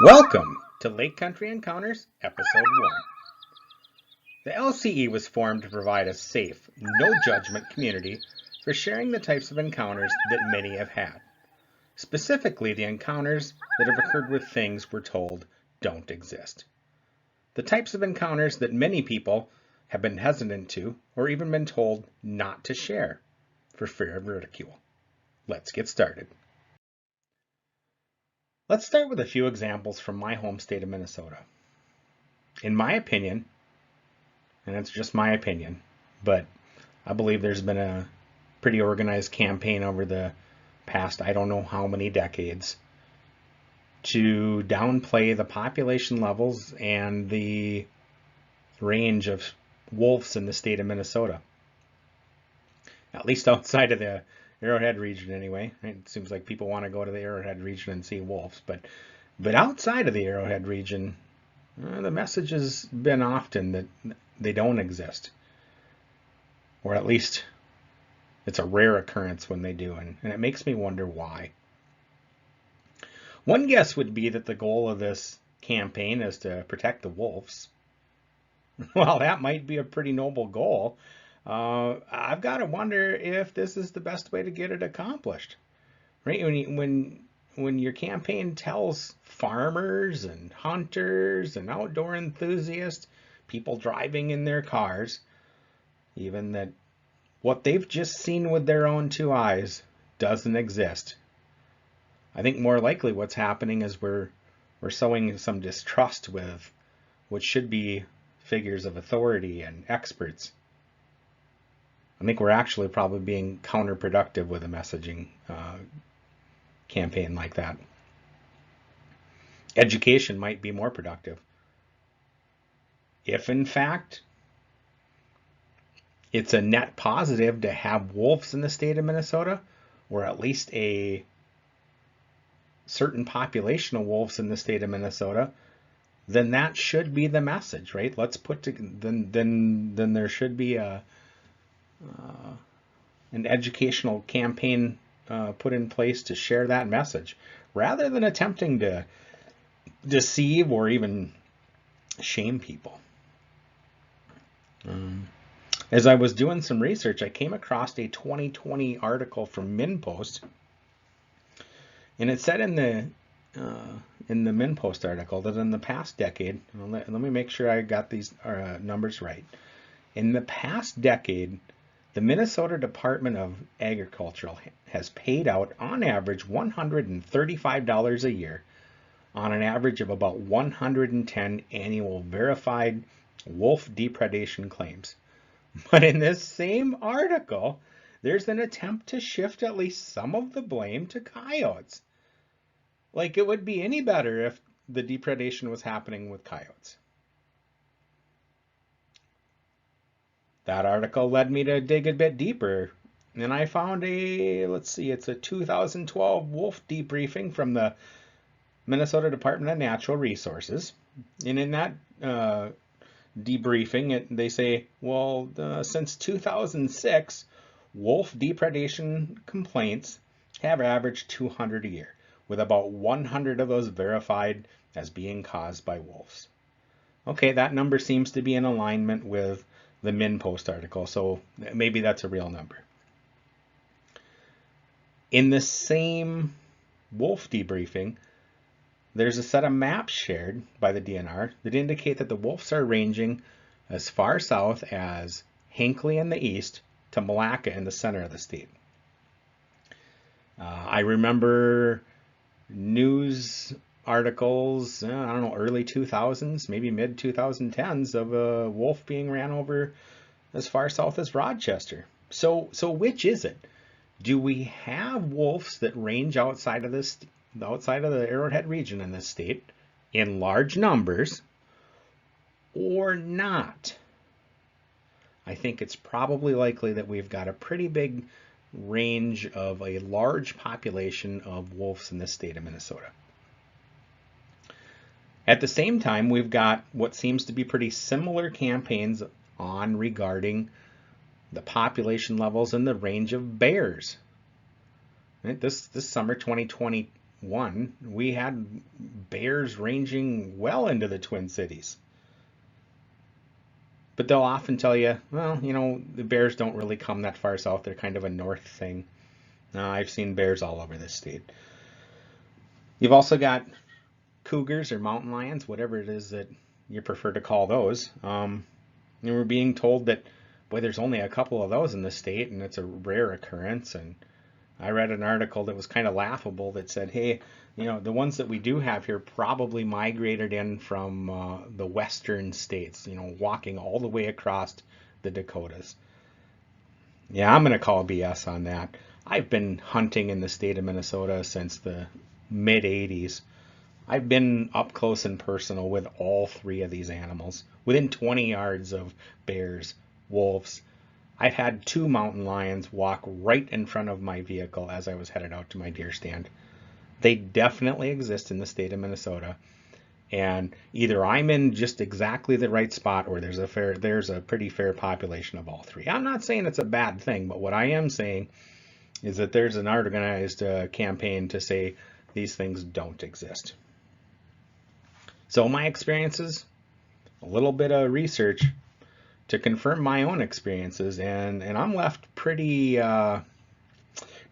Welcome to Lake Country Encounters, Episode 1. The LCE was formed to provide a safe, no judgment community for sharing the types of encounters that many have had. Specifically, the encounters that have occurred with things we're told don't exist. The types of encounters that many people have been hesitant to, or even been told not to share, for fear of ridicule. Let's get started. Let's start with a few examples from my home state of Minnesota. In my opinion, and it's just my opinion, but I believe there's been a pretty organized campaign over the past I don't know how many decades to downplay the population levels and the range of wolves in the state of Minnesota. At least outside of the Arrowhead region anyway. It seems like people want to go to the Arrowhead region and see wolves, but outside of the Arrowhead region, the message has been often that they don't exist. Or at least it's a rare occurrence when they do, and it makes me wonder why. One guess would be that the goal of this campaign is to protect the wolves. Well, that might be a pretty noble goal. I've got to wonder if this is the best way to get it accomplished. Right? When your campaign tells farmers and hunters and outdoor enthusiasts, people driving in their cars, even that what they've just seen with their own two eyes doesn't exist. I think more likely what's happening is we're sowing some distrust with what should be figures of authority and experts. I think we're actually probably being counterproductive with a messaging campaign like that. Education might be more productive. If in fact it's a net positive to have wolves in the state of Minnesota, or at least a certain population of wolves in the state of Minnesota, then that should be the message, right? Let's put to, then there should be an educational campaign put in place to share that message, rather than attempting to deceive or even shame people. As I was doing some research, I came across a 2020 article from MinnPost, and it said in the MinnPost article that in the past decade, let me make sure I got these numbers right. In the past decade, the Minnesota Department of Agriculture has paid out on average $135 a year on an average of about 110 annual verified wolf depredation claims. But in this same article, there's an attempt to shift at least some of the blame to coyotes. Like it would be any better if the depredation was happening with coyotes. That article led me to dig a bit deeper, and I found it's a 2012 wolf debriefing from the Minnesota Department of Natural Resources. And in that debriefing, they say, well, since 2006, wolf depredation complaints have averaged 200 a year, with about 100 of those verified as being caused by wolves. Okay, that number seems to be in alignment with the MinnPost article, so maybe that's a real number. In the same wolf debriefing, there's a set of maps shared by the DNR that indicate that the wolves are ranging as far south as Hinckley in the east to Malacca in the center of the state. I remember news articles, I don't know, early 2000s, maybe mid 2010s, of a wolf being ran over as far south as Rochester. So which is it? Do we have wolves that range outside of the Arrowhead region in this state in large numbers, or not? I think it's probably likely that we've got a pretty big range of a large population of wolves in the state of Minnesota. At the same time, we've got what seems to be pretty similar campaigns on regarding the population levels and the range of bears. Right? This summer, 2021, one, we had bears ranging well into the Twin Cities. But they'll often tell you, well, the bears don't really come that far south. They're kind of a north thing. I've seen bears all over this state. You've also got cougars or mountain lions, whatever it is that you prefer to call those. And we're being told that, boy, there's only a couple of those in the state, and it's a rare occurrence. And I read an article that was kind of laughable that said, hey, the ones that we do have here probably migrated in from the western states, walking all the way across the Dakotas. Yeah, I'm going to call BS on that. I've been hunting in the state of Minnesota since the mid 80s. I've been up close and personal with all three of these animals, within 20 yards of bears, wolves. I've had 2 mountain lions walk right in front of my vehicle as I was headed out to my deer stand. They definitely exist in the state of Minnesota. And either I'm in just exactly the right spot, or there's a pretty fair population of all three. I'm not saying it's a bad thing, but what I am saying is that there's an organized campaign to say these things don't exist. So my experiences, a little bit of research to confirm my own experiences, and I'm left pretty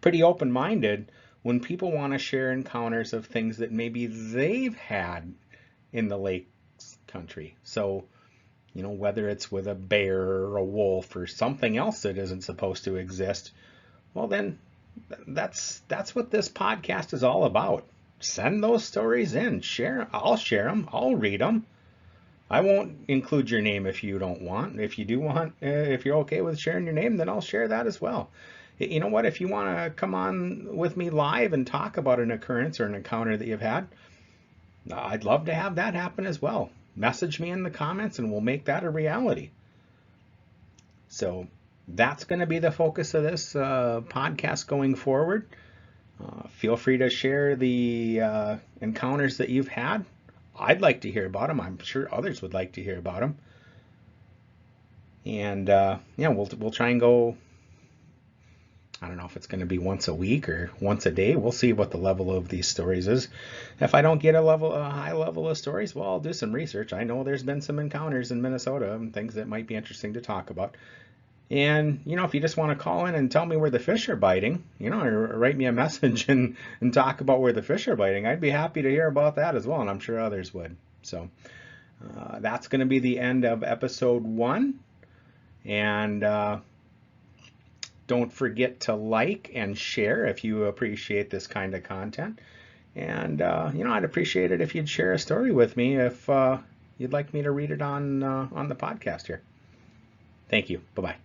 open-minded when people want to share encounters of things that maybe they've had in the lakes country. So, whether it's with a bear or a wolf or something else that isn't supposed to exist, well, then that's what this podcast is all about. Send those stories in. I'll share them. I'll read them. I won't include your name if you don't want. If you do want, if you're okay with sharing your name, then I'll share that as well. You know what? If you want to come on with me live and talk about an occurrence or an encounter that you've had, I'd love to have that happen as well. Message me in the comments and we'll make that a reality. So that's going to be the focus of this podcast going forward. Feel free to share the encounters that you've had. I'd like to hear about them. I'm sure others would like to hear about them. And we'll try and go. I don't know if it's going to be once a week or once a day. We'll see what the level of these stories is. If I don't get a high level of stories, well, I'll do some research. I know there's been some encounters in Minnesota and things that might be interesting to talk about. And, if you just want to call in and tell me where the fish are biting, or write me a message and talk about where the fish are biting, I'd be happy to hear about that as well. And I'm sure others would. So that's going to be the end of episode 1. And don't forget to like and share if you appreciate this kind of content. And, I'd appreciate it if you'd share a story with me if you'd like me to read it on the podcast here. Thank you. Bye-bye.